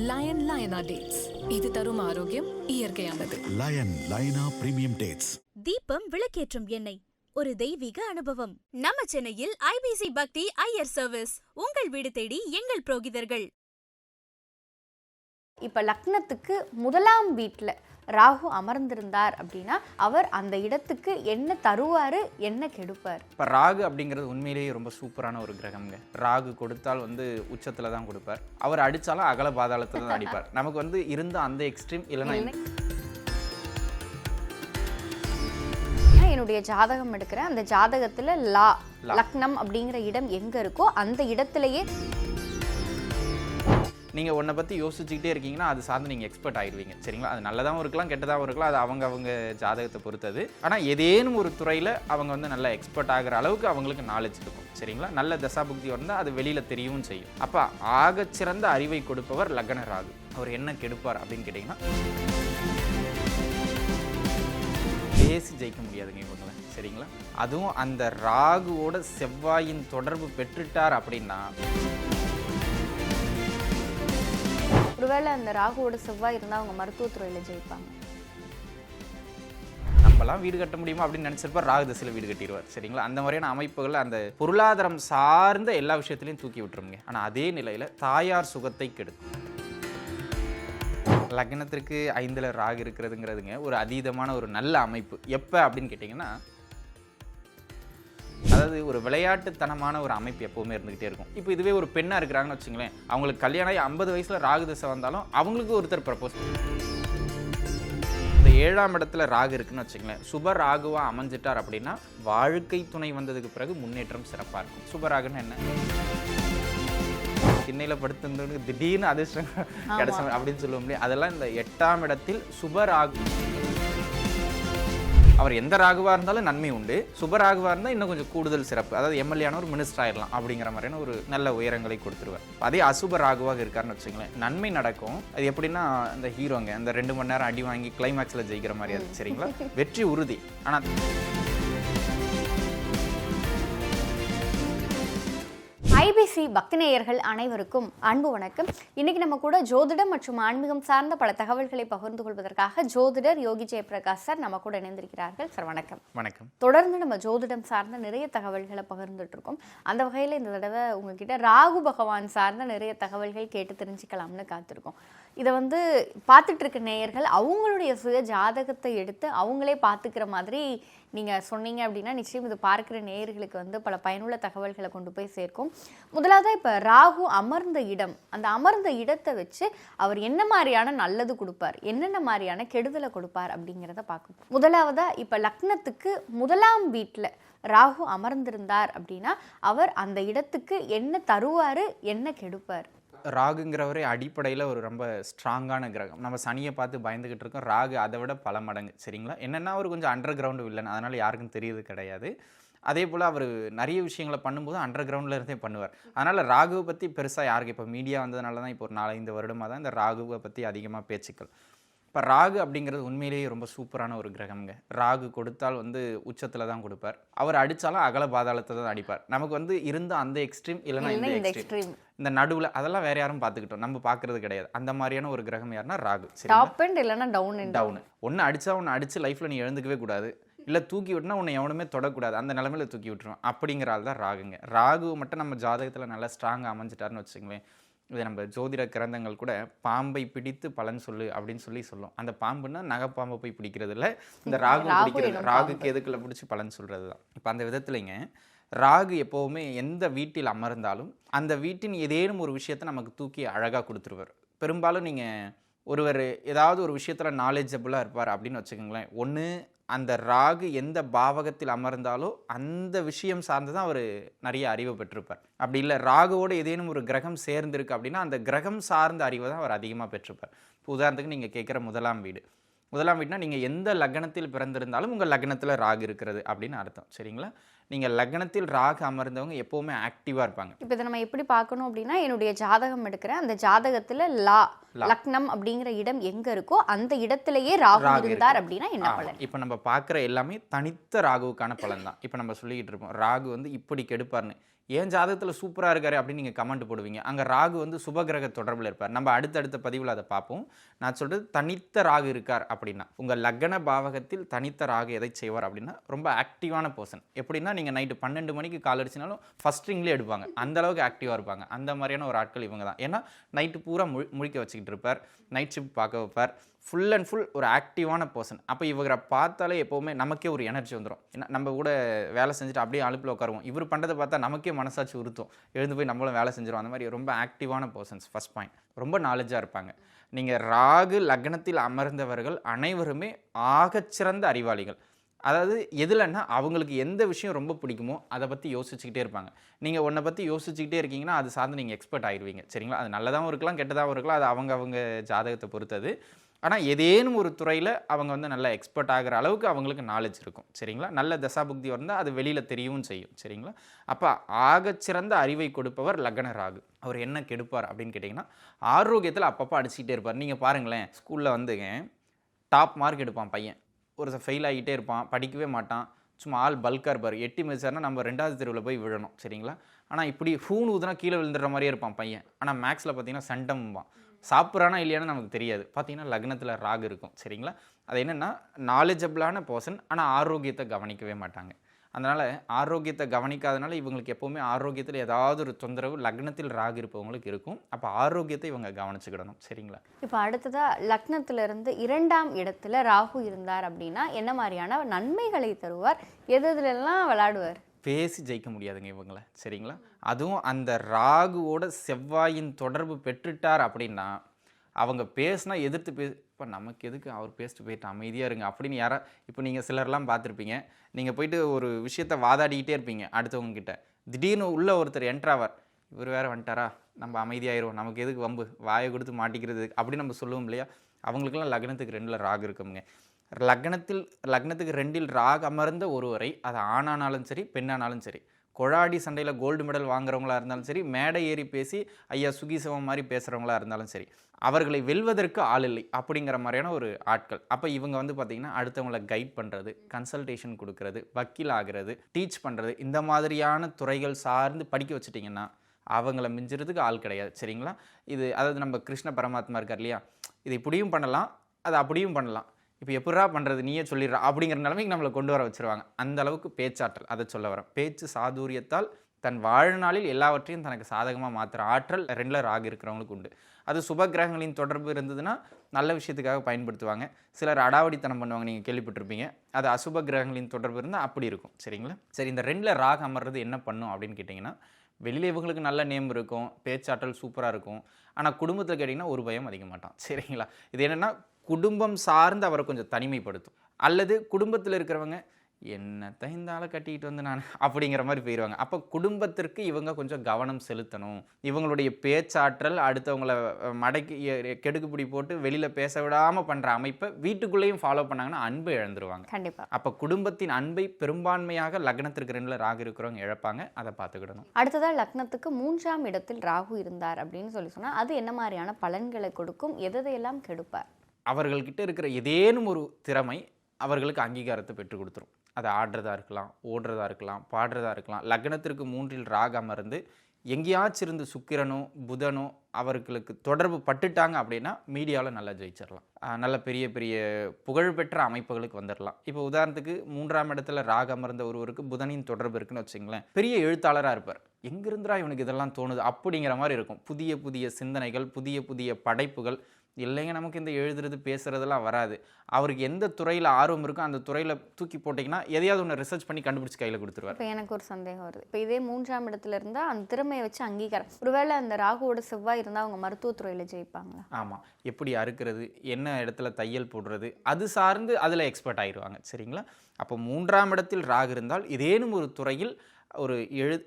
Line லயனா dates, இது தரும் ஆரோக்கியம் இயற்கையானது. லயனா பிரீமியம் டேட்ஸ். தீபம் விளக்கேற்றும் எண்ணெய், ஒரு தெய்வீக அனுபவம். நம்ம சென்னையில் ஐபிசி பக்தி ஐயர் சர்வீஸ், உங்கள் வீடு தேடி எங்கள் புரோகிதர்கள். இப்ப லக்னத்துக்கு முதலாம் வீட்டுல ராகு அமர்ந்திருந்தார் அப்படின்னா அவர் அந்த இடத்துக்கு என்ன தருவாரு, என்ன கெடுப்பார்? இப்போ ராகு அப்படிங்கிறது உண்மையிலேயே ரொம்ப சூப்பரான ஒரு கிரகம்ங்க. ராகு கொடுத்தால் உச்சத்தில் தான் கொடுப்பார். அவர் அடித்தாலும் அகல பாதாளத்தில் தான் அடிப்பார். நமக்கு இருந்த அந்த எக்ஸ்ட்ரீம் இல்லைன்னா என்னுடைய ஜாதகம் எடுக்கிறேன், அந்த ஜாதகத்துல லக்னம் அப்படிங்கிற இடம் எங்க இருக்கோ அந்த இடத்துலயே நீங்கள் ஒன்றை பற்றி யோசிச்சுக்கிட்டே இருக்கீங்கன்னா அது சார்ந்து நீங்கள் எக்ஸ்பர்ட் ஆகிடுவீங்க. சரிங்களா? அது நல்லதாகவும் இருக்கலாம், கெட்டதாகவும் இருக்கலாம். அது அவங்க ஜாதகத்தை பொறுத்தது. ஆனால் ஏதேனும் ஒரு துறையில் அவங்க நல்லா எக்ஸ்பர்ட் ஆகிற அளவுக்கு அவங்களுக்கு நாலேஜ் இருக்கும். சரிங்களா? நல்ல தசாபுக்தி வந்தால் அது வெளியில் தெரியவும் செய்யும். அப்போ ஆகச்சிறந்த அறிவை கொடுப்பவர் லக்ன ராகு. அவர் என்ன கெடுப்பார் அப்படின்னு கேட்டிங்கன்னா, பேசி ஜெயிக்க முடியாதுங்க இவங்களை. சரிங்களா? அதுவும் அந்த ராகுவோட செவ்வாயின் தொடர்பு பெற்றுட்டார் அப்படின்னா, ஒருவேளை அந்த ராகுவோட செவ்வாய் இருந்தால் அவங்க மருத்துவத்துறையில் ஜெயிப்பாங்க. நம்மலாம் வீடு கட்ட முடியுமா அப்படின்னு நினச்சிருப்பார், ராகு திசையில் வீடு கட்டிடுவார். சரிங்களா? அந்த மாதிரியான அமைப்புகள் அந்த பொருளாதாரம் சார்ந்த எல்லா விஷயத்துலையும் தூக்கி விட்டுருங்க. ஆனால் அதே நிலையில் தாயார் சுகத்தை கெடுக்கும். லக்னத்திற்கு 5ல் ராகு இருக்கிறதுங்கிறதுங்க ஒரு அதீதமான ஒரு நல்ல அமைப்பு. எப்போ அப்படின்னு கேட்டிங்கன்னா, அதாவது ஒரு விளையாட்டுத்தனமான ஒரு அமைப்பு எப்போவுமே இருந்துகிட்டே இருக்கும். இப்போ இதுவே ஒரு பெண்ணாக இருக்கிறாங்கன்னு வச்சுங்களேன், அவங்களுக்கு கல்யாணம் ஆகி 50 வயசில் ராகு திசை வந்தாலும் அவங்களுக்கு ஒருத்தர் ப்ரப்போஸ். இந்த 7ஆம் இடத்துல ராகு இருக்குன்னு வச்சுங்களேன், சுப ராகுவாக அமைஞ்சிட்டார் அப்படின்னா வாழ்க்கை துணை வந்ததுக்கு பிறகு முன்னேற்றம் சிறப்பாக இருக்கும். சுபராகுன்னு என்ன, திண்ணையில் படுத்திருந்தவனுக்கு திடீர்னு அதிர்ஷ்டம் கிடைச்ச அப்படின்னு சொல்ல முடியும். அதெல்லாம் இந்த 8ஆம் இடத்தில் சுபராகு. அவர் எந்த ராகுவாக இருந்தாலும் நன்மை உண்டு. சுபராகுவாக இருந்தால் இன்னும் கொஞ்சம் கூடுதல் சிறப்பு. அதாவது எம்எல்ஏயான ஒரு மினிஸ்டர் ஆயிடலாம் அப்படிங்கிற மாதிரியான ஒரு நல்ல உயரங்களை கொடுத்துருவார். அதே அசுப ராகுவாக இருக்காருன்னு வச்சுங்களேன், நன்மை நடக்கும். அது எப்படின்னா, இந்த ஹீரோங்க இந்த 2 மணி நேரம் அடி வாங்கி கிளைமேக்ஸில் ஜெயிக்கிற மாதிரி அது. சரிங்களா? வெற்றி உறுதி. ஆனால் ஐபிசி பக்தி நேயர்கள் அனைவருக்கும் அன்பு வணக்கம். இன்னைக்கு நம்ம கூட ஜோதிடம் மற்றும் ஆன்மீகம் சார்ந்த பல தகவல்களை பகிர்ந்து கொள்வதற்காக ஜோதிடர் யோகி ஜெயபிரகாஷ் சார் நம்ம கூட இணைந்திருக்கிறார்கள். சார் வணக்கம். வணக்கம். தொடர்ந்து நம்ம ஜோதிடம் சார்ந்த நிறைய தகவல்களை பகிர்ந்துட்டு இருக்கோம். அந்த வகையில் இந்த தடவை உங்ககிட்ட ராகு பகவான் சார்ந்த நிறைய தகவல்கள் கேட்டு தெரிஞ்சுக்கலாம்னு காத்திருக்கோம். இதை பார்த்துட்டு இருக்க நேயர்கள் அவங்களுடைய சுய ஜாதகத்தை எடுத்து அவங்களே பார்த்துக்கிற மாதிரி நீங்கள் சொன்னீங்க அப்படின்னா நிச்சயம் இது பார்க்குற நேயர்களுக்கு பல பயனுள்ள தகவல்களை கொண்டு போய் சேர்க்கும். முதலாவது இப்போ ராகு அமர்ந்த இடம், அந்த அமர்ந்த இடத்தை வச்சு அவர் என்ன மாதிரியான நல்லது கொடுப்பார், என்னென்ன மாதிரியான கெடுதலை கொடுப்பார் அப்படிங்கிறத பார்க்கணும். முதலாவதா இப்போ லக்னத்துக்கு முதலாம் வீட்டில் ராகு அமர்ந்திருந்தார் அப்படின்னா அவர் அந்த இடத்துக்கு என்ன தருவார், என்ன கெடுப்பார்? ராகுங்கிறவரே அடிப்படையில் ஒரு ரொம்ப ஸ்ட்ராங்கான கிரகம். நம்ம சனியை பார்த்து பயந்துக்கிட்டு இருக்கோம். ராகு அதை விட பல மடங்கு. சரிங்களா? என்னென்னா அவர் கொஞ்சம் அண்டர் கிரவுண்டு வில்லன், அதனால் யாருக்கும் தெரியுது கிடையாது. அதே போல் அவர் நிறைய விஷயங்களை பண்ணும்போது அண்டர் கிரவுண்டில் இருந்தே பண்ணுவார். அதனால் ராகுவை பற்றி பெருசாக யாருக்கு இப்போ மீடியா வந்ததுனால தான் இப்போ ஒரு 4-5 வருடமாக தான் இந்த ராகுவை பற்றி அதிகமாக பேச்சுக்கள். இப்போ ராகு அப்படிங்கிறது உண்மையிலேயே ரொம்ப சூப்பரான ஒரு கிரகம்ங்க. ராகு கொடுத்தால் உச்சத்தில் தான் கொடுப்பார். அவர் அடித்தாலும் அகல பாதாளத்தை தான் அடிப்பார். நமக்கு இருந்த அந்த எக்ஸ்ட்ரீம் இல்லைன்னா இந்த எக்ஸ்ட்ரீம், இந்த நடுவில் அதெல்லாம் வேற யாரும் பார்த்துக்கிட்டோம், நம்ம பார்க்கறது கிடையாது. அந்த மாதிரியான ஒரு கிரகம் யாருன்னா ராகு. டாப் அண்ட் இல்லைன்னா டவுன். ஒன்று அடித்தா ஒன்று அடித்து லைஃப்பில் நீ எழுந்துக்கவே கூடாது, இல்லை தூக்கி விட்டுனா உன்னை எவனுமே தொடக்கூடாது, அந்த நிலமையில தூக்கி விட்டுருவோம். அப்படிங்கிற ஆள் தான் ராகுங்க. ராகு மட்டும் நம்ம ஜாதகத்தில் நல்லா ஸ்ட்ராங்காக அமைஞ்சிட்டாருன்னு வச்சுங்களேன், இது நம்ம ஜோதிட கிரந்தங்கள் கூட பாம்பை பிடித்து பலன் சொல்லு அப்படின்னு சொல்லும். அந்த பாம்புன்னா நகைப்பாம்பை போய் பிடிக்கிறது இல்லை, இந்த ராகு பிடிக்கிறது. ராகு கேதுக்களை பிடிச்சி பலன் சொல்கிறது தான். இப்போ அந்த விதத்துலைங்க ராகு எப்போவுமே எந்த வீட்டில் அமர்ந்தாலும் அந்த வீட்டின் ஏதேனும் ஒரு விஷயத்தை நமக்கு தூக்கி அழகாக கொடுத்துருவார். பெரும்பாலும் நீங்கள் ஒருவர் ஏதாவது ஒரு விஷயத்தில் நாலேஜபிளாக இருப்பார் அப்படின்னு வச்சுக்கோங்களேன், ஒன்று அந்த ராகு எந்த பாவகத்தில் அமர்ந்தாலோ அந்த விஷயம் சார்ந்து தான் அவர் நிறைய அறிவு பெற்றிருப்பார். அப்படி இல்லை ராகுவோடு ஏதேனும் ஒரு கிரகம் சேர்ந்துருக்கு அப்படின்னா அந்த கிரகம் சார்ந்த அறிவை தான் அவர் அதிகமாக பெற்றிருப்பார். இப்போ உதாரணத்துக்கு நீங்கள் கேட்குற முதலாம் வீடுனா நீங்கள் எந்த லக்னத்தில் பிறந்திருந்தாலும் உங்கள் லக்னத்தில் ராகு இருக்கிறது அப்படின்னு அர்த்தம். சரிங்களா? நீங்கள் லக்னத்தில் ராகு அமர்ந்தவங்க எப்போவுமே ஆக்டிவாக இருப்பாங்க. இப்போ இதை நம்ம எப்படி பார்க்கணும் அப்படின்னா, என்னுடைய ஜாதகம் எடுக்கிறேன், அந்த ஜாதகத்தில் லக்னம் அப்படிங்கிற இடம் எங்கே இருக்கோ அந்த இடத்துலையே ராகு இருந்தார் அப்படின்னா என்ன பலன்? இப்போ நம்ம பார்க்குற எல்லாமே தனித்த ராகுவுக்கான பலன் தான். இப்போ நம்ம சொல்லிக்கிட்டு இருப்போம் ராகு இப்படி கெடுப்பார்னு. என் ஜாதகத்தில் சூப்பராக இருக்காரு அப்படின்னு நீங்கள் கமெண்ட் போடுவீங்க. அங்கே ராகு வந்து சுபகிரக தொடர்பில் இருப்பார். நம்ம அடுத்தடுத்த பதிவில் அதை பார்ப்போம். நான் சொல்கிறது தனித்த ராகு இருக்கார் அப்படின்னா, உங்கள் லக்ன பாவகத்தில் தனித்த ராகு எதை செய்வார் அப்படின்னா, ரொம்ப ஆக்டிவான பர்சன். எப்படின்னா நீங்கள் நைட்டு 12 மணிக்கு கால் அடிச்சினாலும் ஃபஸ்ட் ரிங்லேயே எடுப்பாங்க. அந்த அளவுக்கு ஆக்டிவாக இருப்பாங்க. அந்த மாதிரியான ஒரு ஆட்கள் இவங்க தான். ஏன்னா நைட்டு பூரா முழிக்க வச்சுக்கிட்டு இருப்பார், நைட் ஷிஃப்ட் பார்க்க வைப்பார், ஃபுல் அண்ட் ஃபுல் ஒரு ஆக்டிவான பர்சன். அப்போ இவரை பார்த்தாலே எப்போவுமே நமக்கே ஒரு எனர்ஜி வந்துடும். ஏன்னா நம்ம கூட வேலை செஞ்சுட்டு அப்படியே அலுப்பில் உட்காருவோம். இவர் பண்ணுறதை பார்த்தா நமக்கே மனசாட்சி உறுத்தும், எழுந்து போய் நம்மளும் வேலை செஞ்சிடும். அந்த மாதிரி ரொம்ப ஆக்டிவான பர்சன்ஸ். ஃபஸ்ட் பாயிண்ட், ரொம்ப நாலேஜாக இருப்பாங்க. நீங்கள் ராகு லக்னத்தில் அமர்ந்தவர்கள் அனைவருமே ஆகச்சிறந்த அறிவாளிகள். அதாவது எதுலன்னா அவங்களுக்கு எந்த விஷயம் ரொம்ப பிடிக்குமோ அதை பற்றி யோசிச்சுக்கிட்டே இருப்பாங்க. நீங்கள் ஒன்றை பற்றி யோசிச்சுக்கிட்டே இருக்கீங்கன்னா அது சார்ந்து நீங்கள் எக்ஸ்பர்ட் ஆகிடுவீங்க. சரிங்களா? அது நல்லதாகவும் இருக்கலாம், கெட்டதாகவும் இருக்கலாம், அது அவங்க ஜாதகத்தை பொறுத்தது. ஆனால் ஏதேனும் ஒரு துறையில் அவங்க வந்து நல்லா எக்ஸ்பர்ட் ஆகிற அளவுக்கு அவங்களுக்கு நாலேஜ் இருக்கும். சரிங்களா? நல்ல தசாபுக்தி வந்தால் அது வெளியில் தெரியவும் செய்யும். சரிங்களா? அப்போ ஆகச்சிறந்த அறிவை கொடுப்பவர் லக்ன ராகு. அவர் என்ன கெடுப்பார் அப்படின்னு கேட்டிங்கன்னா, ஆரோக்கியத்தில் அப்பப்போ அடிச்சுக்கிட்டே இருப்பார். நீங்கள் பாருங்களேன், ஸ்கூலில் வந்துங்க டாப் மார்க் எடுப்பான் பையன், ஒரு ஃபெயில் ஆகிட்டே இருப்பான், படிக்கவே மாட்டான், சும்மா ஆள் பல்காக இருப்பார். எட்டி மிதிச்சார்னா நம்ம 2வது தெருவில் போய் விழணும். சரிங்களா? ஆனால் இப்படி ஹூன் ஊதுனா கீழே விழுந்துடுற மாதிரியே இருப்பான் பையன். ஆனால் மேக்ஸில் பார்த்தீங்கன்னா சண்டம்பான். சாப்பிட்றானா இல்லையானு நமக்கு தெரியாது. பார்த்தீங்கன்னா லக்னத்தில் ராகு இருக்கும். சரிங்களா? அது என்னென்னா நாலேஜபிளான பர்சன், ஆனால் ஆரோக்கியத்தை கவனிக்கவே மாட்டாங்க. அதனால் ஆரோக்கியத்தை கவனிக்காதனால இவங்களுக்கு எப்போவுமே ஆரோக்கியத்தில் ஏதாவது ஒரு தொந்தரவு லக்னத்தில் ராகு இருப்பவங்களுக்கு இருக்கும். அப்போ ஆரோக்கியத்தை இவங்க கவனிச்சுக்கிடணும். சரிங்களா? இப்போ அடுத்ததாக லக்னத்திலிருந்து 2ஆம் இடத்துல ராகு இருந்தார் அப்படின்னா என்ன மாதிரியான நன்மைகளை தருவார்? எதுலெல்லாம் விளையாடுவார்? பேசி ஜெயிக்க முடியாதுங்க இவங்கள. சரிங்களா? அதுவும் அந்த ராகுவோட செவ்வாயின் தொடர்பு பெற்றுட்டார் அப்படின்னா அவங்க பேசினா எதிர்த்து இப்போ நமக்கு எதுக்கு அவர் பேசிட்டு போயிட்டு அமைதியாக இருங்க அப்படின்னு யாரா, இப்போ நீங்கள் சிலர்லாம் பார்த்துருப்பீங்க, நீங்கள் போயிட்டு ஒரு விஷயத்தை வாதாடிக்கிட்டே இருப்பீங்க அடுத்தவங்ககிட்ட, திடீர்னு உள்ள ஒருத்தர் என்ட்ராவார், இவர் வேறு வந்துட்டாரா, நம்ம அமைதியாயிரும், நமக்கு எதுக்கு வம்பு, வாயை கொடுத்து மாட்டிக்கிறது அப்படின்னு நம்ம சொல்லுவோம் இல்லையா? அவங்களுக்கெல்லாம் லக்னத்துக்கு 2ல் ராகு இருக்குங்க. லக்னத்துக்கு 2ல் ராகு அமர்ந்த ஒருவரை, அது ஆணானாலும் சரி பெண்ணானாலும் சரி, கொழாடி சண்டையில் கோல்டு மெடல் வாங்குறவங்களா இருந்தாலும் சரி, மேடை ஏறி பேசி ஐயா சுகிசிவம் மாதிரி பேசுகிறவங்களா இருந்தாலும் சரி, அவர்களை வெல்வதற்கு ஆள் இல்லை அப்படிங்கிற மாதிரியான ஒரு ஆட்கள். அப்போ இவங்க வந்து பார்த்திங்கன்னா அடுத்தவங்களை கைட் பண்ணுறது, கன்சல்டேஷன் கொடுக்கறது, வக்கீல் ஆகிறது, டீச் பண்ணுறது, இந்த மாதிரியான துறைகள் சார்ந்து படிக்க வச்சுட்டிங்கன்னா அவங்கள மிஞ்சுறதுக்கு ஆள் கிடையாது. சரிங்களா? இது அதாவது நம்ம கிருஷ்ண பரமாத்மா இருக்கார் இல்லையா, இது இப்படியும் பண்ணலாம், அது அப்படியும் பண்ணலாம், இப்போ எப்படா பண்ணுறது நீயே சொல்லிடுறா அப்படிங்கிற நிலைமைக்கு நம்மளை கொண்டு வர வச்சுருவாங்க. அந்த அளவுக்கு பேச்சாற்றல், அதை சொல்ல வரேன். பேச்சு சாதுரியத்தால் தன் வாழ்நாளில் எல்லாவற்றையும் தனக்கு சாதகமாக மாற்றுற ஆற்றல் 2ல் ராகு இருக்கிறவங்களுக்கு உண்டு. அது சுப கிரகங்களின் தொடர்பு இருந்ததுன்னா நல்ல விஷயத்துக்காக பயன்படுத்துவாங்க. சிலர் அடாவடித்தனம் பண்ணுவாங்க, நீங்கள் கேள்விப்பட்டிருப்பீங்க. அது அசுப கிரகங்களின் தொடர்பு இருந்தால் அப்படி இருக்கும். சரிங்களா? சரி, இந்த 2ல் ராகு அமர்றது என்ன பண்ணும் அப்படின்னு கேட்டிங்கன்னா, வெளியில் இவங்களுக்கு நல்ல நேம் இருக்கும், பேச்சாற்றல் சூப்பராக இருக்கும். ஆனால் குடும்பத்தில் கேட்டிங்கன்னா ஒரு பயம் அதிக மாட்டான். சரிங்களா? இது என்னென்னா குடும்பம் சார்ந்து அவரை கொஞ்சம் தனிமைப்படுத்தும். அல்லது குடும்பத்தில் இருக்கிறவங்க என்னத்தை இந்த ஆளை கட்டிக்கிட்டு வந்து நான் அப்படிங்கிற மாதிரி போயிடுவாங்க. அப்போ குடும்பத்திற்கு இவங்க கொஞ்சம் கவனம் செலுத்தணும். இவங்களுடைய பேச்சாற்றல் அடுத்தவங்களை மடக்கி கெடுக்குப்பிடி போட்டு வெளியில் பேச விடாமல் பண்ணுற அமைப்பை வீட்டுக்குள்ளேயும் ஃபாலோ பண்ணாங்கன்னா அன்பை இழந்துருவாங்க. கண்டிப்பாக. அப்போ குடும்பத்தின் அன்பை பெரும்பான்மையாக லக்னத்திற்கு 2ல் ராகு இருக்கிறவங்க இழப்பாங்க. அதை பார்த்துக்கிடணும். அடுத்ததாக லக்னத்துக்கு 3ஆம் இடத்தில் ராகு இருந்தார் அப்படின்னு சொன்னால் அது என்ன மாதிரியான பலன்களை கொடுக்கும்? எதையெல்லாம் கெடுப்பார்? அவர்கள்கிட்ட இருக்கிற ஏதேனும் ஒரு திறமை அவர்களுக்கு அங்கீகாரத்தை பெற்றுக் கொடுத்துரும். அது ஆடுறதா இருக்கலாம், ஓடுறதா இருக்கலாம், பாடுறதா இருக்கலாம். லக்னத்திற்கு 3ல் ராகு அமர்ந்து எங்கேயாச்சும் இருந்து சுக்கிரனோ புதனோ அவர்களுக்கு தொடர்பு பட்டுட்டாங்க அப்படின்னா மீடியாவில் நல்லா ஜெயிச்சிடலாம். நல்ல பெரிய பெரிய புகழ்பெற்ற அமைப்புகளுக்கு வந்துடலாம். இப்போ உதாரணத்துக்கு 3ஆம் இடத்துல ராகு அமர்ந்த ஒருவருக்கு புதனின் தொடர்பு இருக்குன்னு வச்சுங்களேன், பெரிய எழுத்தாளராக இருப்பார். எங்கிருந்துரா இவனுக்கு இதெல்லாம் தோணுது அப்படிங்கிற மாதிரி இருக்கும். புதிய புதிய சிந்தனைகள், புதிய புதிய படைப்புகள். இல்லைங்க நமக்கு இந்த எழுதுறது பேசுகிறதெல்லாம் வராது. அவருக்கு எந்த துறையில் ஆர்வம் இருக்கோ அந்த துறையில் தூக்கி போட்டிங்கன்னா எதையாவது ஒன்று ரிசர்ச் பண்ணி கண்டுபிடிச்சி கையில் கொடுத்துருவார். இப்போ எனக்கு ஒரு சந்தேகம் வருது. இப்போ இதே 3ஆம் இடத்துல இருந்தால் அந்த திறமையை வச்சு அங்கீகாரம், ஒருவேளை அந்த ராகுவோட செவ்வாய் இருந்தால் அவங்க மருத்துவத்துறையில் ஜெயிப்பாங்களா? ஆமாம், எப்படி அறுக்கிறது, என்ன இடத்துல தையல் போடுறது, அது சார்ந்து அதில் எக்ஸ்பர்ட் ஆயிடுவாங்க. சரிங்களா? அப்போ 3ஆம் இடத்தில் ராகு இருந்தால் ஏதேனும் ஒரு துறையில் ஒரு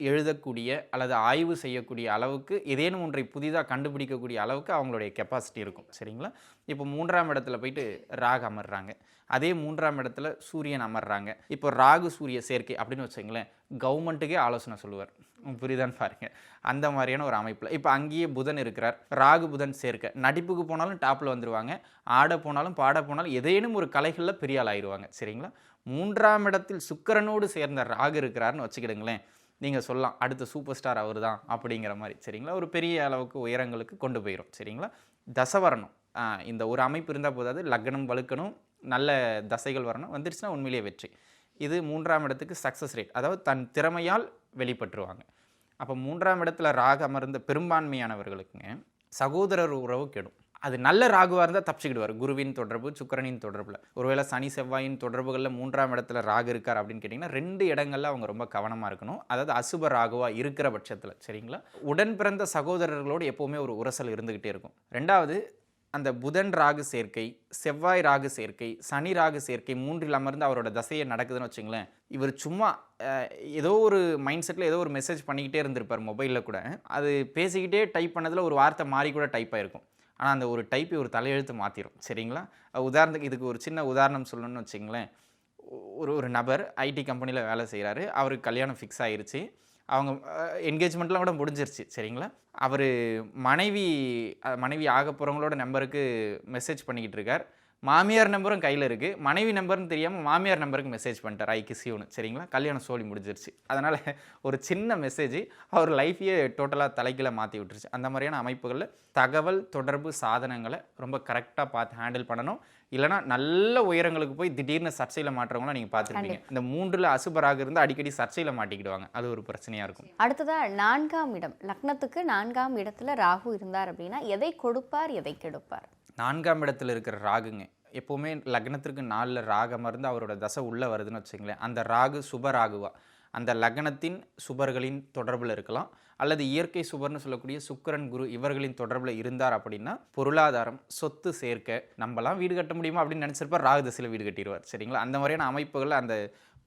எழுதக்கூடிய அல்லது ஆய்வு செய்யக்கூடிய அளவுக்கு ஏதேனும் ஒன்றை புதிதாக கண்டுபிடிக்கக்கூடிய அளவுக்கு அவங்களுடைய கெப்பாசிட்டி இருக்கும். சரிங்களா? இப்போ 3ஆம் இடத்துல போயிட்டு ராகு அமர்றாங்க, அதே 3ஆம் இடத்துல சூரியன் அமர்றாங்க. இப்போ ராகு சூரிய சேர்க்கை அப்படின்னு வச்சுங்களேன், கவர்மெண்ட்டுக்கே ஆலோசனை சொல்லுவார். புரியுதான்னு பாருங்க. அந்த மாதிரியான ஒரு அமைப்பில் இப்போ அங்கேயே புதன் இருக்கிறார். ராகு புதன் சேர்க்கை, நடிப்புக்கு போனாலும் டாப்பில் வந்துடுவாங்க, ஆட போனாலும் பாட போனாலும் ஏதேனும் ஒரு கலைகளில் பெரிய ஆள் ஆயிடுவாங்க. சரிங்களா? 3ஆம் இடத்தில் சுக்கிரனோடு சேர்ந்த ராகு இருக்கிறாருன்னு வச்சுக்கிடுங்களேன், நீங்கள் சொல்லலாம் அடுத்த சூப்பர் ஸ்டார் அவர் தான் அப்படிங்கிற மாதிரி சரிங்களா. ஒரு பெரிய அளவுக்கு உயரங்களுக்கு கொண்டு போயிடும் சரிங்களா. தசவரணம் இந்த ஒரு அமைப்பு இருந்தால் போதாது, லக்னம் வலுக்கணும், நல்ல தசைகள் வரணும், வந்துருச்சுன்னா உண்மையிலேயே வெற்றி. இது 3ஆம் இடத்துக்கு சக்ஸஸ் ரேட், அதாவது தன் திறமையால் வெளிப்பற்றுவாங்க. அப்போ 3ஆம் இடத்துல ராகு அமர்ந்த பெரும்பான்மையானவர்களுக்குங்க சகோதரர் உறவு கெடும். அது நல்ல ராகுவாக இருந்தால் தப்பிச்சுக்கிடுவார். குருவின் தொடர்பு, சுக்கிரனின் தொடர்பில், ஒருவேளை சனி செவ்வாயின் தொடர்புகளில் 3ஆம் இடத்துல ராகு இருக்கார் அப்படின்னு கேட்டிங்கன்னா 2 இடங்களில் அவங்க ரொம்ப கவனமாக இருக்கணும். அதாவது அசுப ராகுவாக இருக்கிற பட்சத்தில் சரிங்களா. உடன் பிறந்த சகோதரர்களோடு எப்போவுமே ஒரு உரசல் இருந்துக்கிட்டே இருக்கும். 2வது அந்த புதன் ராகு சேர்க்கை, செவ்வாய் ராகு சேர்க்கை, சனி ராகு சேர்க்கை 3இல் அமர்ந்து அவரோட தசையை நடக்குதுன்னு வச்சுங்களேன். இவர் சும்மா ஏதோ ஒரு மைண்ட் செட்டில் ஏதோ ஒரு மெசேஜ் பண்ணிக்கிட்டே இருந்திருப்பார் மொபைலில் கூட. அது பேசிக்கிட்டே டைப் பண்ணதில் ஒரு வார்த்தை மாறி கூட டைப் ஆகிருக்கும். ஆனால் அந்த ஒரு டைப்பை ஒரு தலையெழுத்து மாற்றிடும் சரிங்களா. உதாரணத்துக்கு இதுக்கு ஒரு சின்ன உதாரணம் சொல்லணும்னு வச்சுங்களேன். ஒரு நபர் ஐடி கம்பெனியில் வேலை செய்கிறாரு. அவருக்கு கல்யாணம் ஃபிக்ஸ் ஆகிருச்சு. அவங்க என்கேஜ்மெண்ட்லாம் கூட முடிஞ்சிருச்சு சரிங்களா. அவர் மனைவி ஆக போகிறவங்களோட நம்பருக்கு மெசேஜ் பண்ணிக்கிட்டு இருக்கார். மாமியார் நம்பரும் கையில் இருக்குது. மனைவி நம்பர்னு தெரியாமல் மாமியார் நம்பருக்கு மெசேஜ் பண்ணிட்டார் ஐ கிஸ் யூன்னு சரிங்களா. கல்யாணம் சோழி முடிஞ்சிருச்சு. அதனால் ஒரு சின்ன மெசேஜ் அவர் லைஃப்பையே டோட்டலாக தலைக்கீழ மாற்றி விட்டுருச்சு. அந்த மாதிரியான அமைப்புகளில் தகவல் தொடர்பு சாதனங்களை ரொம்ப கரெக்டாக பார்த்து ஹேண்டில் பண்ணணும். இல்லைனா நல்ல உயரங்களுக்கு போய் திடீர்னு சர்ச்சையில் மாட்டுறவங்களாம் நீங்கள் பார்த்துருப்பீங்க. இந்த 3இல் அசுபராக இருந்து அடிக்கடி சர்ச்சையில் மாட்டிக்கிடுவாங்க. அது ஒரு பிரச்சனையாக இருக்கும். அடுத்ததாக 4ஆம் இடம், லக்னத்துக்கு 4ஆம் இடத்துல ராகு இருந்தார் அப்படின்னா எதை கொடுப்பார் எதை கெடுப்பார்? 4ஆம் இடத்துல இருக்கிற ராகுங்க எப்போவுமே லக்னத்திற்கு 4ல் ராகு அமர்ந்து அவரோட தசை உள்ளே வருதுன்னு வச்சுங்களேன். அந்த ராகு சுப ராகுவா அந்த லக்னத்தின் சுபர்களின் தொடர்பில் இருக்கலாம், அல்லது இயற்கை சுபர்னு சொல்லக்கூடிய சுக்கிரன் குரு இவர்களின் தொடர்பில் இருந்தார் அப்படின்னா பொருளாதாரம், சொத்து சேர்க்க, நம்மலாம் வீடு கட்ட முடியுமா அப்படின்னு நினச்சிருப்பார், ராகு தசையில் வீடு கட்டிடுவார் சரிங்களா. அந்த மாதிரியான அமைப்புகளில் அந்த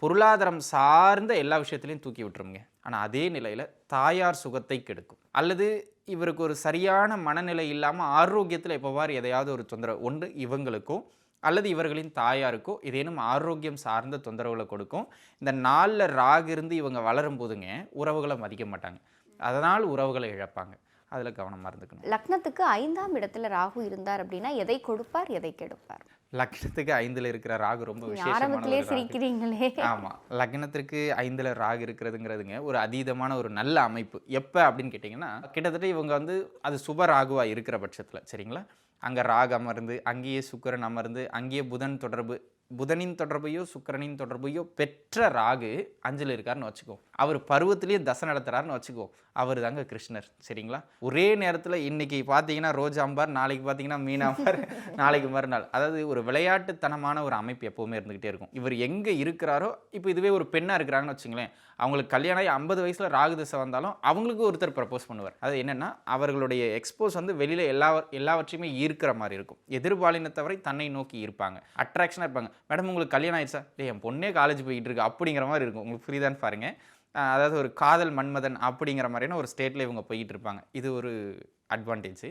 பொருளாதாரம் சார்ந்த எல்லா விஷயத்துலையும் தூக்கி விட்டுருங்க. ஆனால் அதே நிலையில் தாயார் சுகத்தை கெடுக்கும். அல்லது இவருக்கு ஒரு சரியான மனநிலை இல்லாமல் ஆரோக்கியத்தில் எப்போவாறு எதையாவது ஒரு தொந்தரவு ஒன்று இவங்களுக்கோ அல்லது இவர்களின் தாயாருக்கோ ஏதேனும் ஆரோக்கியம் சார்ந்த தொந்தரவுகளை கொடுக்கும். இந்த 4ல் ராகு இருந்து இவங்க வளரும் போதுங்க உறவுகளை மதிக்க மாட்டாங்க, அதனால் உறவுகளை இழப்பாங்க. அதில் கவனமாக இருந்துக்கணும். லக்னத்துக்கு 5ஆம் இடத்துல ராகு இருந்தார் அப்படின்னா எதை கொடுப்பார் எதை கெடுப்பார்? லக்னத்துக்கு 5ல் இருக்கிற ராகு ரொம்ப விசேஷமான சிரிக்கிறீங்களே. ஆமாம், லக்னத்திற்கு 5ல் ராகு இருக்கிறதுங்கிறதுங்க ஒரு அதீதமான ஒரு நல்ல அமைப்பு. எப்போ அப்படின்னு கேட்டிங்கன்னா கிட்டத்தட்ட இவங்க அது சுப ராகுவாக இருக்கிற பட்சத்தில் சரிங்களா. அங்கே ராகு அமர்ந்து, அங்கேயே சுக்கிரன் அமர்ந்து, அங்கேயே புதனின் தொடர்பையோ சுக்கிரனின் தொடர்பையோ பெற்ற ராகு 5ல் இருக்காருன்னு வச்சுக்கோ. அவர் பருவத்திலேயே தசை நடத்துறாருன்னு வச்சுக்கோ. அவர் தாங்க கிருஷ்ணர் சரிங்களா. ஒரே நேரத்தில் இன்னைக்கு பார்த்தீங்கன்னா ரோஜாம்பார், நாளைக்கு பார்த்தீங்கன்னா மீனாம்பார், நாளைக்கு மறுநாள். அதாவது ஒரு விளையாட்டுத்தனமான ஒரு அமைப்பு எப்போவுமே இருந்துக்கிட்டே இருக்கும். இவர் எங்கே இருக்கிறாரோ, இப்போ இதுவே ஒரு பெண்ணாக இருக்கிறாங்கன்னு வச்சுங்களேன், அவங்களுக்கு கல்யாணம் ஆகி 50 வயசில் ராகு தசை வந்தாலும் அவங்களுக்கு ஒருத்தர் ப்ரப்போஸ் பண்ணுவார். அது என்னென்னா அவர்களுடைய எக்ஸ்போஸ் வெளியில் எல்லாவற்றையுமே ஈர்க்கிற மாதிரி இருக்கும். எதிர்பாலினத்தவரை தன்னை நோக்கி இருப்பாங்க, அட்ராக்ஷனாக இருப்பாங்க. மேடம் உங்களுக்கு கல்யாணம் ஆயிடுச்சா? என் பொண்ணே காலேஜ் போய்கிட்டு இருக்கு அப்படிங்கிற மாதிரி இருக்கும். உங்களுக்கு புரியுதான்னு பாருங்க. அதாவது ஒரு காதல் மன்மதன் அப்படிங்கிற மாதிரியான ஒரு ஸ்டேட்டில் இவங்க போய்கிட்டு இருப்பாங்க. இது ஒரு அட்வான்டேஜ்.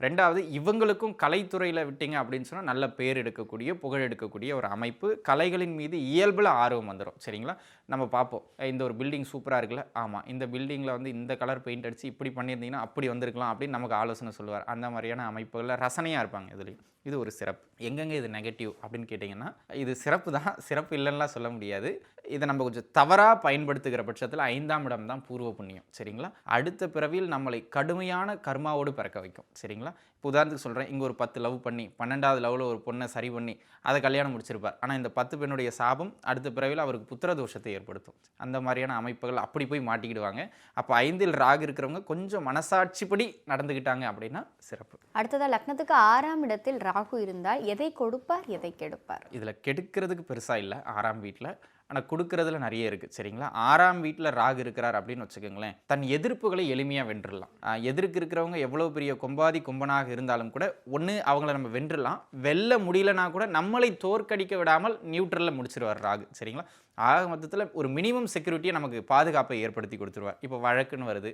2வது இவங்களுக்கும் கலைத்துறையில் விட்டீங்க அப்படின்னு சொன்னால் நல்ல பேர் எடுக்கக்கூடிய, புகழ் எடுக்கக்கூடிய ஒரு அமைப்பு. கலைகளின் மீது இயல்பில் ஆர்வம் வந்துடும் சரிங்களா. நம்ம பார்ப்போம், இந்த ஒரு பில்டிங் சூப்பராக இருக்குல்ல, ஆமாம் இந்த பில்டிங்கில் இந்த கலர் பெயிண்ட் அடித்து இப்படி பண்ணியிருந்தீங்கன்னா அப்படி வந்திருக்கலாம் அப்படின்னு நமக்கு ஆலோசனை சொல்லுவார். அந்த மாதிரியான அமைப்புகளில் ரசனையாக இருப்பாங்க. இதுலேயும் இது ஒரு சிறப்பு. எங்கெங்கே இது நெகட்டிவ் அப்படின்னு கேட்டிங்கன்னா இது சிறப்பு தான், சிறப்பு இல்லைன்னா சொல்ல முடியாது. இதை நம்ம கொஞ்சம் தவறாக பயன்படுத்துகிற பட்சத்தில் 5ஆம் இடம் தான் பூர்வ புண்ணியம் சரிங்களா. அடுத்த பிறவியில் நம்மளை கடுமையான கர்மாவோடு பிறக்க வைக்கும் சரிங்களா. இப்போ உதாரணத்துக்கு சொல்கிறேன், இங்கே ஒரு 10 லவ் பண்ணி 12வது லவ்வில் ஒரு பொண்ணை சரி பண்ணி அதை கல்யாணம் முடிச்சிருப்பார். ஆனால் இந்த 10 பெண்ணுடைய சாபம் அடுத்த பிறவியில் அவருக்கு புத்திர தோஷத்தை ஏற்படுத்தும். அந்த மாதிரியான அமைப்புகள் அப்படி போய் மாட்டிக்கிடுவாங்க. அப்போ 5ல் ராகு இருக்கிறவங்க கொஞ்சம் மனசாட்சிப்படி நடந்துக்கிட்டாங்க அப்படின்னா சிறப்பு. அடுத்ததாக லக்னத்துக்கு 6ஆம் இடத்தில் ராகு இருந்தால் எதை கொடுப்பார் எதை கெடுப்பார்? இதில் கெடுக்கிறதுக்கு பெருசாக இல்லை 6ஆம் வீட்டில், ஆனால் கொடுக்கறதுல நிறைய இருக்குது சரிங்களா. 6ஆம் வீட்டில் ராகு இருக்கிறார் அப்படின்னு வச்சுக்கோங்களேன், தன் எதிர்ப்புகளை எளிமையாக வென்றுடலாம். எதிர்க்கு இருக்கிறவங்க எவ்வளோ பெரிய கொம்பனாக இருந்தாலும் கூட ஒன்று அவங்கள நம்ம வென்றுடலாம். வெல்ல முடியலனா கூட நம்மளை தோற்கடிக்க விடாமல் நியூட்ரலில் முடிச்சிருவார் ராகு சரிங்களா. ஆக மொத்தத்தில் ஒரு மினிமம் செக்யூரிட்டியை நமக்கு பாதுகாப்பை ஏற்படுத்தி கொடுத்துருவார். இப்போ வழக்குன்னு வருது,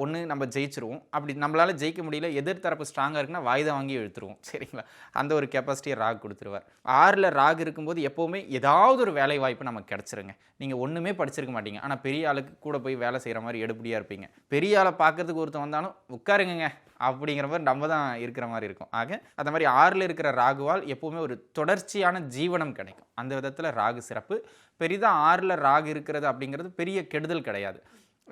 ஒன்று நம்ம ஜெயிச்சிருவோம், அப்படி நம்மளால் ஜெயிக்க முடியல, எதிர்த்தரப்பு ஸ்ட்ராங்காக இருக்குன்னா வாய்தா வாங்கி இழுத்துருவோம் சரிங்களா. அந்த ஒரு கெப்பாசிட்டியை ராகு கொடுத்துருவார். 6ல் ராகு இருக்கும்போது எப்போவுமே ஏதாவது ஒரு வேலை வாய்ப்பு நமக்கு கிடச்சிருங்க. நீங்கள் ஒன்றுமே படிச்சிருக்க மாட்டீங்க, ஆனால் பெரிய ஆளுக்கு கூட போய் வேலை செய்கிற மாதிரி எடுப்படியாக இருப்பீங்க. பெரிய ஆளை பார்க்கறதுக்கு ஒருத்தன் வந்தாலும் உட்காருங்க அப்படிங்கிற மாதிரி நம்ம தான் இருக்கிற மாதிரி இருக்கும். ஆக அந்த மாதிரி 6ல் இருக்கிற ராகுவால் எப்போவுமே ஒரு தொடர்ச்சியான ஜீவனம் கிடைக்கும். அந்த விதத்தில் ராகு சிறப்பு. பெரிதாக 6ல் ராகு இருக்கிறது அப்படிங்கிறது பெரிய கெடுதல் கிடையாது.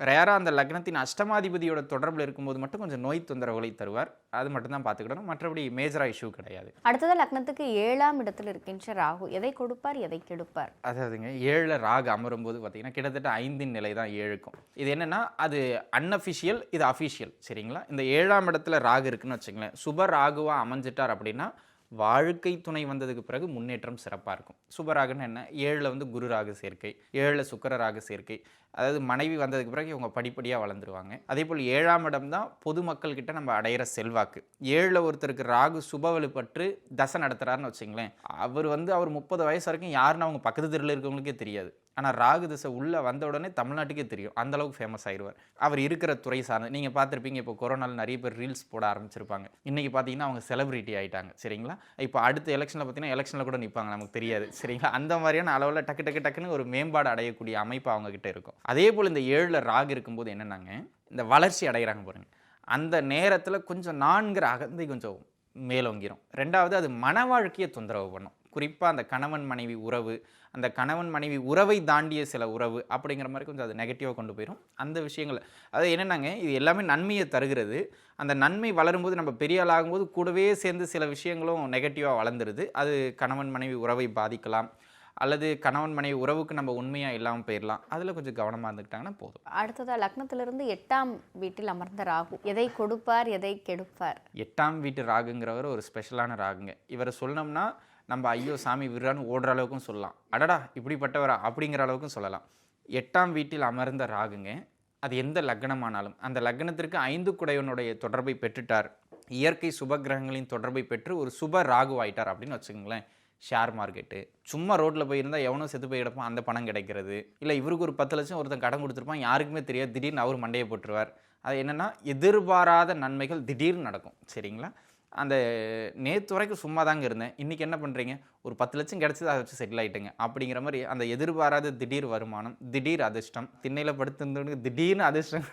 ரேராக அந்த லக்னத்தின் அஷ்டமாதிபதியோட தொடர்பில் இருக்கும்போது மட்டும் கொஞ்சம் நோய் தொந்தரவுகளை தருவார். அது மட்டும் தான் பார்த்துக்கிடணும். மற்றபடி மேஜராக இஷ்யூ கிடையாது. அடுத்ததாக லக்னத்துக்கு 7ஆம் இடத்தில் இருக்கின்ற ராகு எதை கொடுப்பார் எதை கெடுப்பார்? அதாவதுங்க 7ல் ராகு அமரும் போது பார்த்தீங்கன்னா கிட்டத்தட்ட 5 நிலை தான் 7க்கும். இது என்னென்னா அது அன்அஃபிஷியல், இது அஃபிஷியல். சரிங்களா? இந்த 7ஆம் இடத்துல ராகு இருக்குன்னு வச்சுங்களேன், சுப ராகுவாக அமைஞ்சிட்டார் அப்படின்னா வாழ்க்கை துணை வந்ததுக்கு பிறகு முன்னேற்றம் சிறப்பாக இருக்கும். சுபராகுன்னு என்ன, 7ல் வந்து குரு ராகு சேர்க்கை, 7ல் சுக்கிர ராகு சேர்க்கை. அதாவது மனைவி வந்ததுக்கு பிறகு இவங்க படிப்படியாக வளர்ந்துருவாங்க. அதே போல் 7ஆம் இடம் தான் பொதுமக்கள்கிட்ட நம்ம அடையிற செல்வாக்கு. 7ல் ஒருத்தருக்கு ராகு சுபவலுப்பற்று தசை நடத்துகிறாருன்னு வச்சுங்களேன், அவர் 30 வயசு வரைக்கும் யாருன்னு அவங்க பக்கத்து தெருவில் இருக்கவங்களுக்கே தெரியாது. ஆனால் ராகு திசை உள்ளே வந்த உடனே தமிழ்நாட்டுக்கே தெரியும். அந்தளவுக்கு ஃபேமஸ் ஆயிடுவார். அவர் இருக்கிற துறை சார்ந்து நீங்கள் பார்த்துருப்பீங்க. இப்போ கொரோனாவில் நிறைய பேர் ரீல்ஸ் போட ஆரம்பிச்சிருப்பாங்க. இன்றைக்கி பார்த்தீங்கன்னா அவங்க செலிபிரிட்டி ஆகிட்டாங்க. சரிங்களா? இப்போ அடுத்த எலெக்ஷனில் பார்த்தீங்கன்னா எலெக்ஷனில் கூட நிற்பாங்க, நமக்கு தெரியாது. சரிங்களா? அந்த மாதிரியான அளவில் டக்குன்னு ஒரு மேம்பாடு அடையக்கூடிய அமைப்பு அவங்கக்கிட்ட இருக்கும். அதே போல் இந்த 7ல் ராகு இருக்கும்போது என்னென்னாங்க, இந்த வளர்ச்சி அடைகிறாங்க பாருங்கள், அந்த நேரத்தில் கொஞ்சம் நான்கிற அகந்தை கொஞ்சம் மேலோங்கிரும். ரெண்டாவது அது மன வாழ்க்கையை தொந்தரவு பண்ணும். குறிப்பாக அந்த கணவன் மனைவி உறவு, அந்த கணவன் மனைவி உறவை தாண்டிய சில உறவு அப்படிங்கிற மாதிரி கொஞ்சம் அது நெகட்டிவாக கொண்டு போயிடும். அந்த விஷயங்கள் அது என்னென்னாங்க, இது எல்லாமே நன்மையை தருகிறது. அந்த நன்மை வளரும்போது நம்ம பெரிய ஆள் ஆகும்போது கூடவே சேர்ந்து சில விஷயங்களும் நெகட்டிவாக வளர்ந்துருது. அது கணவன் மனைவி உறவை பாதிக்கலாம், அல்லது கணவன் மனைவி உறவுக்கு நம்ம உண்மையாக இல்லாமல் போயிடலாம். அதில் கொஞ்சம் கவனமாக இருந்துக்கிட்டாங்கன்னா போதும். அடுத்ததாக லக்னத்திலிருந்து 8ஆம் வீட்டில் அமர்ந்த ராகு எதை கொடுப்பார் எதை கெடுப்பார்? 8ஆம் வீட்டு ராகுங்கிறவர் ஒரு ஸ்பெஷலான ராகுங்க. இவரை சொல்லணும்னா நம்ம ஐயோ சாமி விடுறான்னு ஓடுற அளவுக்கும் சொல்லலாம், அடடா இப்படிப்பட்டவரா அப்படிங்கிற அளவுக்கும் சொல்லலாம். 8ஆம் வீட்டில் அமர்ந்த ராகுங்க, அது எந்த லக்னமானாலும் அந்த லக்னத்திற்கு 5 குடையவனுடைய தொடர்பை பெற்றுட்டார், இயற்கை சுப கிரகங்களின் தொடர்பை பெற்று ஒரு சுப ராகு ஆயிட்டார் அப்படின்னு வச்சுக்கோங்களேன். ஷேர் மார்க்கெட்டு, சும்மா ரோட்டில் போயிருந்தால் எவனோ செத்து போய் கிடப்பான், அந்த பணம் கிடைக்கிறது. இல்லை இவருக்கு ஒரு 10 லட்சம் ஒருத்தன் கடன் கொடுத்துருப்பான், யாருக்குமே தெரியாது, திடீர்னு அவர் மண்டையை போட்டுருவார். அது என்னென்னா எதிர்பாராத நன்மைகள் திடீர்னு நடக்கும். சரிங்களா? அந்த நேற்று வரைக்கும் சும்மா தாங்க இருந்தேன், இன்றைக்கி என்ன பண்ணுறீங்க, ஒரு 10 லட்சம் கிடச்சிது, அதை வச்சு செட்டில் ஆகிட்டுங்க அப்படிங்கிற மாதிரி அந்த எதிர்பாராத திடீர் வருமானம், திடீர் அதிர்ஷ்டம், திண்ணையில் படுத்திருந்தவனுக்கு திடீர்னு அதிர்ஷ்டம்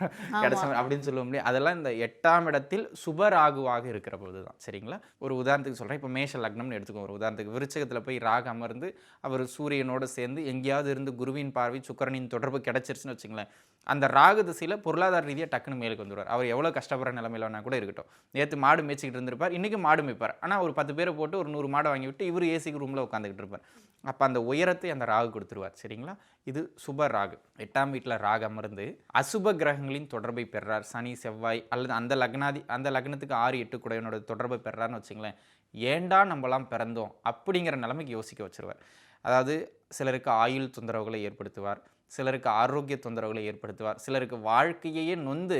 கிடச்ச அப்படின்னு சொல்ல முடியாது. அதெல்லாம் இந்த 8ஆம் இடத்தில் சுபராகுவாக இருக்கிற போது தான். சரிங்களா? ஒரு உதாரணத்துக்கு சொல்கிறேன். இப்போ மேஷ லக்னம்னு எடுத்துக்கோ. ஒரு உதாரணத்துக்கு விருச்சகத்தில் போய் ராகு அமர்ந்து அவர் சூரியனோடு சேர்ந்து எங்கேயாவது இருந்து குருவின் பார்வை சுக்கிரனின் தொடர்பு கிடச்சிருச்சுன்னு வச்சுங்களேன், அந்த ராகு திசையில் பொருளாதார ரீதியாக டக்குன்னு மேலுக்கு வந்துடுவார். அவர் எவ்வளோ கஷ்டப்படுற நிலைமையிலனா கூட இருக்கட்டும், நேற்று மாடு மேய்ச்சிக்கிட்டு இருந்திருப்பார், இன்றைக்கி மாடு மேய்ப்பார். ஆனால் ஒரு 10 பேரை போட்டு ஒரு 100 மாடை வாங்கி விட்டு இவர் ஏசிக்கு ரூமில் உட்காந்துக்கிட்டு இருப்பார். அப்போ அந்த உயரத்தை அந்த ராகு கொடுத்துருவார். சரிங்களா? இது சுப ராகு. 8ஆம் வீட்டில் ராகு அமர்ந்து அசுப கிரகங்களின் தொடர்பை பெறார். சனி செவ்வாய் அல்லது அந்த லக்னத்துக்கு 6 8 குடையனோட தொடர்பை பெறார்னு வச்சுங்களேன், ஏண்டா நம்மளாம் பிறந்தோம் அப்படிங்கிற நிலைமைக்கு யோசிக்க வச்சுருவார். அதாவது சிலருக்கு ஆயுள் தொந்தரவுகளை ஏற்படுத்துவார், சிலருக்கு ஆரோக்கிய தொந்தரவுகளை ஏற்படுத்துவார், சிலருக்கு வாழ்க்கையே நொந்து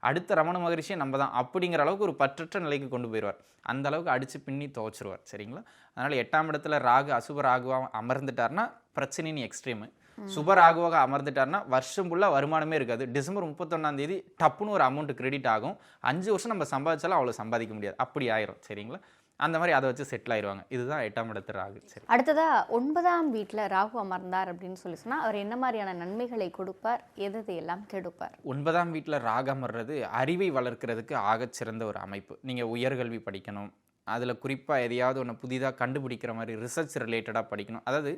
அடுத்த ரமண மகரிஷியை நம்ம தான் அப்படிங்கிற அளவுக்கு ஒரு பற்றற்ற நிலைக்கு கொண்டு போயிடுவார். அந்த அளவுக்கு அடித்து பின்னி துவச்சிருவார். சரிங்களா? அதனால் 8ஆம் இடத்துல ராகு அசுப ராகுவாக அமர்ந்துட்டார்னா பிரச்சனைன்னு எக்ஸ்ட்ரீமு. சுப ராகுவாக அமர்ந்துட்டார்னா வருஷம் ஃபுல்லாக வருமானமே இருக்காது. டிசம்பர் 31ஆம் தேதி டப்புன்னு ஒரு அமௌண்ட் கிரெடிட் ஆகும். 5 வருஷம் நம்ம சம்பாதிச்சாலும் அவ்வளோ சம்பாதிக்க முடியாது, அப்படி ஆயிரும். சரிங்களா? அந்த மாதிரி அதை வச்சு செட்டில் ஆயிடுவாங்க. இதுதான் 8ஆம் இடத்து ராகு. சரி, அடுத்ததாக 9ஆம் வீட்டில் ராகு அமர்ந்தார் அப்படின்னு சொல்லி சொன்னால் அவர் என்ன மாதிரியான நன்மைகளை கொடுப்பார், எது எல்லாம் கெடுப்பார்? 9ஆம் வீட்டில் ராகு அமர்றது அறிவை வளர்க்கிறதுக்கு ஆகச்சிறந்த ஒரு அமைப்பு. நீங்கள் உயர்கல்வி படிக்கணும், அதில் குறிப்பாக எதையாவது ஒன்று புதிதாக கண்டுபிடிக்கிற மாதிரி ரிசர்ச் ரிலேட்டடாக படிக்கணும். அதாவது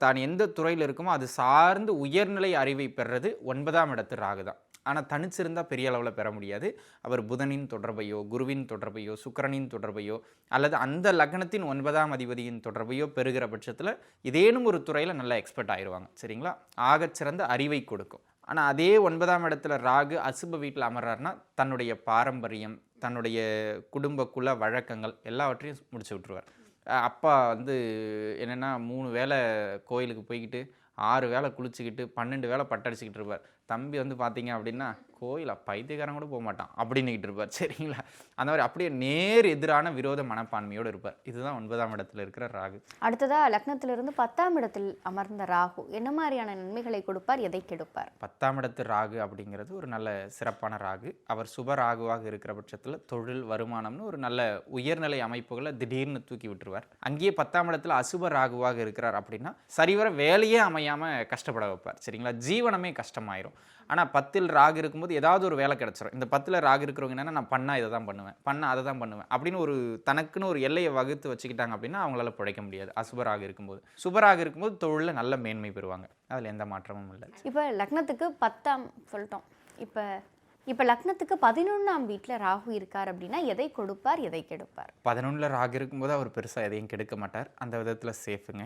தான் எந்த துறையில் இருக்குமோ அது சார்ந்து உயர்நிலை அறிவை பெறுறது 9ஆம் இடத்து ராகு தான். ஆனால் தனிச்சிருந்தால் பெரிய அளவில் பெற முடியாது. அவர் புதனின் தொடர்பையோ குருவின் தொடர்பையோ சுக்கிரனின் தொடர்பையோ அல்லது அந்த லக்னத்தின் 9ஆம் அதிபதியின் தொடர்பையோ பெறுகிற பட்சத்தில் இதேனும் ஒரு துறையில் நல்லா எக்ஸ்பர்ட் ஆயிடுவாங்க. சரிங்களா? ஆகச்சிறந்த அறிவை கொடுக்கும். ஆனால் அதே 9ஆம் இடத்துல ராகு அசுப வீட்டில் அமர்றாருன்னா தன்னுடைய பாரம்பரியம், தன்னுடைய குடும்ப குல வழக்கங்கள் எல்லாவற்றையும் முடிச்சு விட்டுருவார். அப்பா என்னென்னா 3 வேளை கோயிலுக்கு போய்கிட்டு 6 வேளை குளிச்சுக்கிட்டு 12 வேளை பட்டடிச்சுக்கிட்டு இருப்பார். தம்பி பார்த்தீங்க அப்படின்னா கோயிலா பைத்தியக்காரன் கூட போக மாட்டான் அப்படின்னுக்கிட்டு இருப்பார். சரிங்களா? அந்த மாதிரி அப்படியே நேர் எதிரான விரோத மனப்பான்மையோடு இருப்பார். இதுதான் 9ஆம் இடத்துல இருக்கிற ராகு. அடுத்ததாக லக்னத்திலிருந்து 10ஆம் இடத்தில் அமர்ந்த ராகு என்ன மாதிரியான நன்மைகளை கொடுப்பார், எதை கெடுப்பார்? 10ஆம் இடத்து ராகு அப்படிங்கிறது ஒரு நல்ல சிறப்பான ராகு. அவர் சுப ராகுவாக இருக்கிற பட்சத்தில் தொழில் வருமானம்னு ஒரு நல்ல உயர்நிலை அமைப்புகளை திடீர்னு தூக்கி விட்டுருவார். அங்கேயே 10ஆம் இடத்துல அசுப ராகுவாக இருக்கிறார் அப்படின்னா சரிவர வேலையே அமையாமல் கஷ்டப்பட வைப்பார். சரிங்களா? ஜீவனமே கஷ்டமாயிரும். ஆனால் 10ல் ராகு இருக்கும்போது ஏதாவது ஒரு வேலை கிடச்சிரும். இந்த 10ல் ராகு இருக்கிறவங்க என்னென்னா நான் பண்ணால் இதை தான் பண்ணுவேன், பண்ணால் அதை தான் பண்ணுவேன் அப்படின்னு ஒரு தனக்குன்னு ஒரு எல்லையை வகுத்து வச்சுக்கிட்டாங்க அப்படின்னா அவங்களால பிழைக்க முடியாது. அசுபராக இருக்கும்போது. சுபராக இருக்கும்போது தொழிலில் நல்ல மேன்மை பெறுவாங்க. அதில் எந்த மாற்றமும் இல்லை. இப்போ லக்னத்துக்கு 10ஆம் சொல்லிட்டோம். இப்போ லக்னத்துக்கு 11ஆம் வீட்டில் ராகு இருக்கார் அப்படின்னா எதை கொடுப்பார், எதை கெடுப்பார்? 11ல் ராகு இருக்கும்போது அவர் பெருசாக எதையும் கெடுக்க மாட்டார். அந்த விதத்தில் சேஃபுங்க.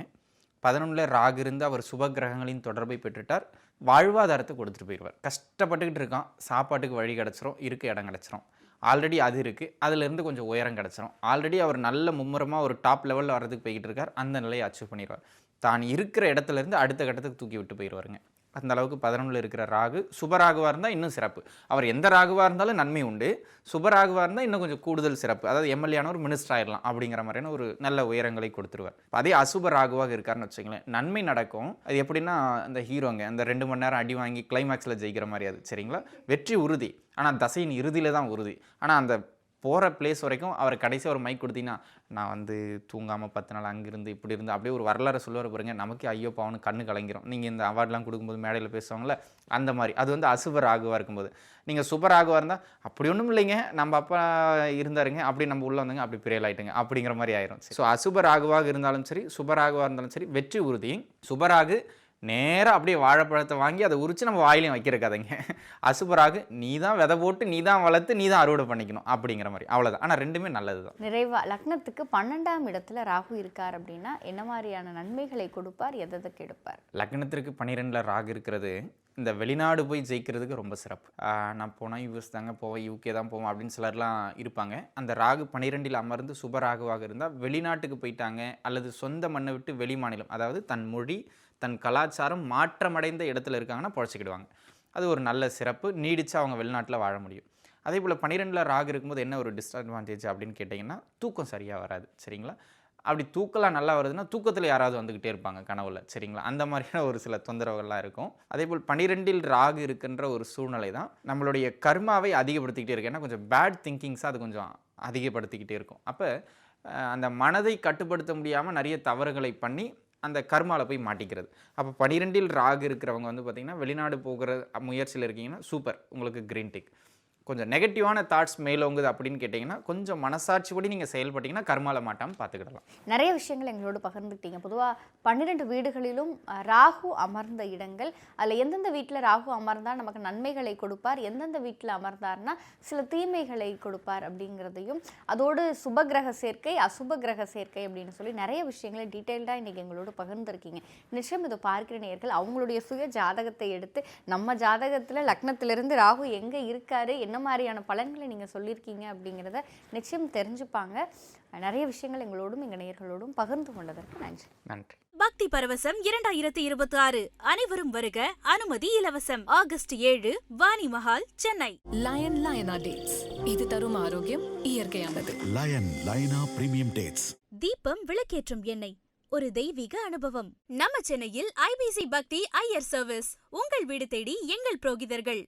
11ல் ராகு இருந்து அவர் சுப கிரகங்களின் தொடர்பை பெற்றுட்டார். வாழ்வாதாரத்தை கொடுத்துட்டு போயிடுவார். கஷ்டப்பட்டுக்கிட்டு இருக்கான், சாப்பாட்டுக்கு வழி கிடச்சிரும், இருக்க இடம் கிடச்சிரும். ஆல்ரெடி அது இருக்குது, அதுலேருந்து கொஞ்சம் உயரம் கிடச்சிரும். ஆல்ரெடி அவர் நல்ல மும்முரமாக ஒரு டாப் லெவலில் வர்றதுக்கு போய்கிட்டு இருக்கார். அந்த நிலையை அச்சீவ் பண்ணிடுவார். தான் இருக்கிற இடத்துலேருந்து அடுத்த கட்டத்துக்கு தூக்கி விட்டு போயிடுவாருங்க. அந்த அளவுக்கு 11ல் இருக்கிற ராகு சுபராகுவாக இருந்தால் இன்னும் சிறப்பு. அவர் எந்த ராகுவாக இருந்தாலும் நன்மை உண்டு. சுபராகுவாக இருந்தால் இன்னும் கொஞ்சம் கூடுதல் சிறப்பு. அதாவது எம்எல்ஏன ஒரு மினிஸ்டர் ஆயிடலாம் அப்படிங்கிற மாதிரியான ஒரு நல்ல உயரங்களை கொடுத்துருவார். அதே அசுப ராகுவாக இருக்காருன்னு வச்சுங்களேன், நன்மை நடக்கும். அது எப்படின்னா அந்த ஹீரோங்க அந்த 2 மணி நேரம் அடி வாங்கி கிளைமேக்ஸில் ஜெயிக்கிற மாதிரி அது சரிங்களா, வெற்றி உறுதி. ஆனால் தசையின் இறுதியில் தான் உறுதி. ஆனால் அந்த போகிற பிளேஸ் வரைக்கும் அவர் கடைசியாக ஒரு மைக் கொடுத்தீங்கன்னா நான் வந்து தூங்காமல் 10 நாள் அங்கேருந்து இப்படி இருந்து அப்படியே ஒரு வரலாறு சொல்லுவார் பாருங்க, நமக்கு ஐயோ பாவனு கண்ணு கலங்கிரும். நீங்கள் இந்த அவார்ட்லாம் கொடுக்கும்போது மேடையில் பேசுவாங்களே அந்த மாதிரி. அது வந்து அசுப ராகுவாக இருக்கும்போது. நீங்கள் சூப்பர் ராகுவாக இருந்தால் அப்படி ஒன்றும் இல்லைங்க, நம்ம அப்பா இருந்தாருங்க அப்படி நம்ம உள்ளே வந்தாங்க அப்படி பிரியல் ஆகிட்டுங்க அப்படிங்கிற மாதிரி ஆயிரும். ஸோ அசுப ராகுவாக இருந்தாலும் சரி சுபராகுவாக இருந்தாலும் சரி வெற்றி உறுதி. சுபராகு நேராக அப்படியே வாழைப்பழத்தை வாங்கி அதை உரித்து நம்ம வாயிலையும் வைக்கிற கதைங்க. அசுபராகு நீ தான் விதை போட்டு நீ தான் வளர்த்து நீ தான் அறுவடை பண்ணிக்கணும் அப்படிங்கிற மாதிரி. அவ்வளோதான். ஆனால் ரெண்டுமே நல்லது தான். நிறைவா லக்னத்துக்கு 12ஆம் இடத்துல ராகு இருக்கார் அப்படின்னா என்ன மாதிரியான நன்மைகளை கொடுப்பார், எதை கெடுப்பார்? லக்னத்திற்கு 12ல் ராகு இருக்கிறது இந்த வெளிநாடு போய் ஜெயிக்கிறதுக்கு ரொம்ப சிறப்பு. நான் போனால் யூஎஸ் தாங்க போவேன், யூகே தான் போவேன் அப்படின்னு சிலர்லாம் இருப்பாங்க. அந்த ராகு 12ல் அமர்ந்து சுபராகுவாக இருந்தால் வெளிநாட்டுக்கு போயிட்டாங்க அல்லது சொந்த மண்ணை விட்டு வெளி மாநிலம், அதாவது தன் மொழி தன் கலாச்சாரம் மாற்றமடைந்த இடத்துல இருக்காங்கன்னா பொழைச்சிக்கிடுவாங்க. அது ஒரு நல்ல சிறப்பு. நீடிச்சு அவங்க வெளிநாட்டில் வாழ முடியும். அதே போல் 12ல் ராகு இருக்கும்போது என்ன ஒரு டிஸ்அட்வான்டேஜ் அப்படின்னு கேட்டிங்கன்னா தூக்கம் சரியாக வராது சரிங்களா. அப்படி தூக்கலாம் நல்லா வருதுன்னா தூக்கத்தில் யாராவது வந்துக்கிட்டே இருப்பாங்க கனவுல சரிங்களா. அந்த மாதிரியான ஒரு சில தொந்தரவுகள்லாம் இருக்கும். அதே போல் 12ல் ராகு இருக்கின்ற ஒரு சூழ்நிலை தான் நம்மளுடைய கர்மாவை அதிகப்படுத்திக்கிட்டே இருக்கு. ஏன்னா கொஞ்சம் பேட் திங்கிங்ஸாக அது கொஞ்சம் அதிகப்படுத்திக்கிட்டே இருக்கும். அப்போ அந்த மனதை கட்டுப்படுத்த முடியாமல் நிறைய தவறுகளை பண்ணி அந்த கர்மாவில் போய் மாட்டிக்கிறது. அப்போ 12ல் ராகு இருக்கிறவங்க வந்து பார்த்திங்கன்னா வெளிநாடு போகிற முயற்சியில் இருக்கீங்கன்னா சூப்பர், உங்களுக்கு க்ரீன் டிக். கொஞ்சம் நெகட்டிவான தாட்ஸ் மேலோங்குது அப்படின்னு கேட்டிங்கன்னா கொஞ்சம் மனசாட்சிப்படி நீங்கள் செயல்பட்டிங்கன்னா கர்மாவில் மாட்டாமல் பார்த்துக்கிடலாம். நிறைய விஷயங்கள் எங்களோடு பகிர்ந்துக்கிட்டீங்க. பொதுவாக 12 வீடுகளிலும் ராகு அமர்ந்த இடங்கள், அதில் எந்தெந்த வீட்டில் ராகு அமர்ந்தால் நமக்கு நன்மைகளை கொடுப்பார், எந்தெந்த வீட்டில் அமர்ந்தார்னா சில தீமைகளை கொடுப்பார் அப்படிங்கிறதையும், அதோடு சுபகிரக சேர்க்கை அசுப கிரக சேர்க்கை அப்படின்னு சொல்லி நிறைய விஷயங்களை டீட்டெயில்டாக இன்றைக்கி எங்களோடு பகிர்ந்துருக்கீங்க. நிச்சயம் இதை பார்க்கிற நேயர்கள் அவங்களுடைய சுய ஜாதகத்தை எடுத்து நம்ம ஜாதகத்தில் லக்னத்திலிருந்து ராகு எங்கே இருக்காரு, என்ன மாதிரியான பலன்களை நீங்கள் சொல்லியிருக்கீங்க அப்படிங்கிறத நிச்சயம் தெரிஞ்சுப்பாங்க. நிறைய விஷயங்கள் எங்களோடும் எங்கள் நேயர்களோடும் பகிர்ந்து கொண்டதற்கு நன்றி. நன்றி. பக்தி பரவசம் 2026 அனைவரும் வருக, அனுமதி இலவசம். ஆகஸ்ட் 7 வாணி மஹால், சென்னை. லயனா டேட்ஸ். இது தரும் ஆரோக்கியம் இயற்கையானது. லைனா பிரீமியம் டேட்ஸ். தீபம் விளக்கேற்றும் எண்ணெய், ஒரு தெய்வீக அனுபவம். நம்ம சென்னையில் ஐபிசி பக்தி ஐயர் சர்வீஸ். உங்கள் வீடு தேடி எங்கள் புரோகிதர்கள்.